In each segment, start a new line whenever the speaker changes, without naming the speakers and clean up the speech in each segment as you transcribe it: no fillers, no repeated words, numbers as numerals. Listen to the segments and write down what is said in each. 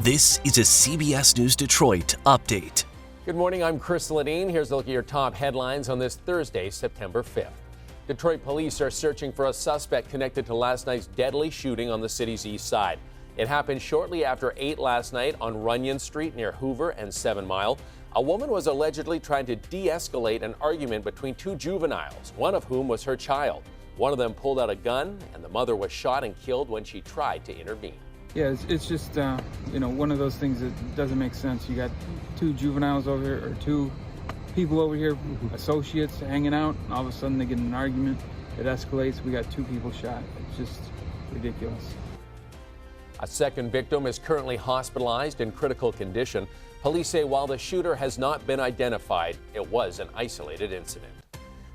This is a CBS News Detroit update.
Good morning, I'm Chris Ledeen. Here's a look at your top headlines on this Thursday, September 5th. Detroit police are searching for a suspect connected to last night's deadly shooting on the city's east side. It happened shortly after 8 last night on Runyon Street near Hoover and 7 Mile. A woman was allegedly trying to de-escalate an argument between two juveniles, one of whom was her child. One of them pulled out a gun, and the mother was shot and killed when she tried to intervene.
Yeah, it's just, one of those things that doesn't make sense. You got two juveniles over here, or two people over here, associates hanging out, and all of a sudden they get in an argument. It escalates. We got two people shot. It's just ridiculous.
A second victim is currently hospitalized in critical condition. Police say while the shooter has not been identified, it was an isolated incident.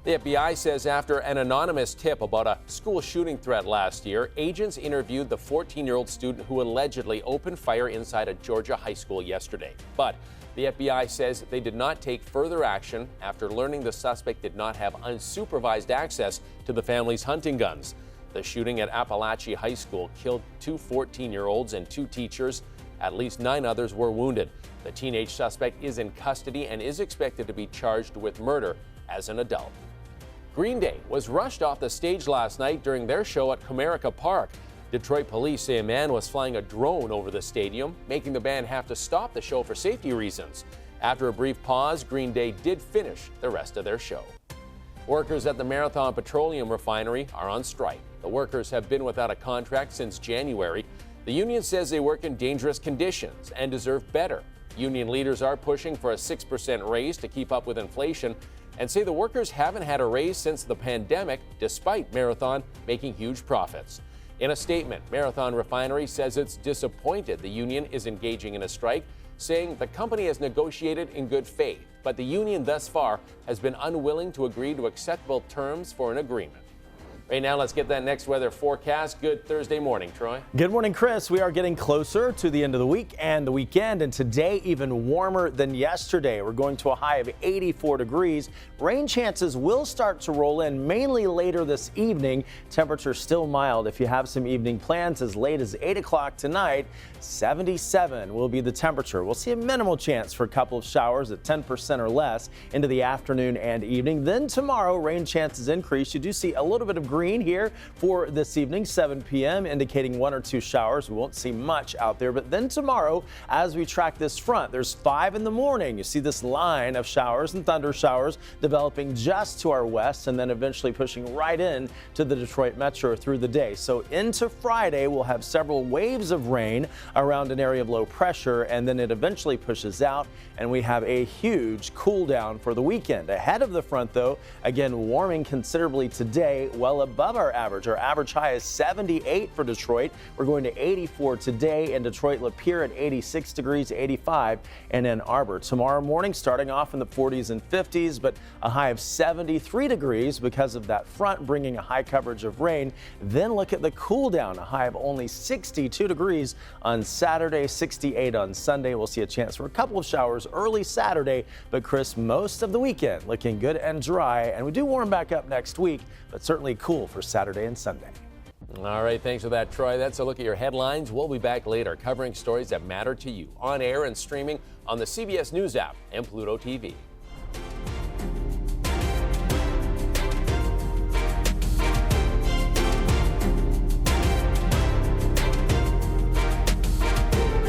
The FBI says after an anonymous tip about a school shooting threat last year, agents interviewed the 14-year-old student who allegedly opened fire inside a Georgia high school yesterday. But the FBI says they did not take further action after learning the suspect did not have unsupervised access to the family's hunting guns. The shooting at Appalachia High School killed two 14-year-olds and two teachers. At least 9 others were wounded. The teenage suspect is in custody and is expected to be charged with murder as an adult. Green Day was rushed off the stage last night during their show at Comerica Park. Detroit police say a man was flying a drone over the stadium, making the band have to stop the show for safety reasons. After a brief pause, Green Day did finish the rest of their show. Workers at the Marathon Petroleum Refinery are on strike. The workers have been without a contract since January. The union says they work in dangerous conditions and deserve better. Union leaders are pushing for a 6% raise to keep up with inflation and say the workers haven't had a raise since the pandemic, despite Marathon making huge profits. In a statement, Marathon Refinery says it's disappointed the union is engaging in a strike, saying the company has negotiated in good faith, but the union thus far has been unwilling to agree to acceptable terms for an agreement. Right now, let's get that next weather forecast. Good Thursday morning, Troy.
Good morning, Chris. We are getting closer to the end of the week and the weekend, and today even warmer than yesterday. We're going to a high of 84 degrees. Rain chances will start to roll in mainly later this evening. Temperature still mild if you have some evening plans as late as 8 o'clock tonight. 77 will be the temperature. We'll see a minimal chance for a couple of showers at 10% or less into the afternoon and evening. Then tomorrow, rain chances increase. You do see a little bit of green here for this evening, 7 p.m., indicating 1 or 2 showers. We won't see much out there. But then tomorrow, as we track this front, there's 5 in the morning. You see this line of showers and thunder showers developing just to our west and then eventually pushing right in to the Detroit metro through the day. So into Friday, we'll have several waves of rain around an area of low pressure, and then it eventually pushes out, and we have a huge cool down for the weekend. Ahead of the front, though, again, warming considerably today, well above our average. Our average high is 78 for Detroit. We're going to 84 today in Detroit, Lapeer at 86 degrees, 85 in Ann Arbor. Tomorrow morning, starting off in the 40s and 50s, but a high of 73 degrees because of that front bringing a high coverage of rain. Then look at the cool down, a high of only 62 degrees on Saturday, 68 on Sunday. We'll see a chance for a couple of showers early Saturday, but Chris, most of the weekend looking good and dry, and we do warm back up next week, but certainly cool for Saturday and Sunday.
All right, thanks for that, Troy. That's a look at your headlines. We'll be back later covering stories that matter to you on air and streaming on the CBS News app and Pluto TV.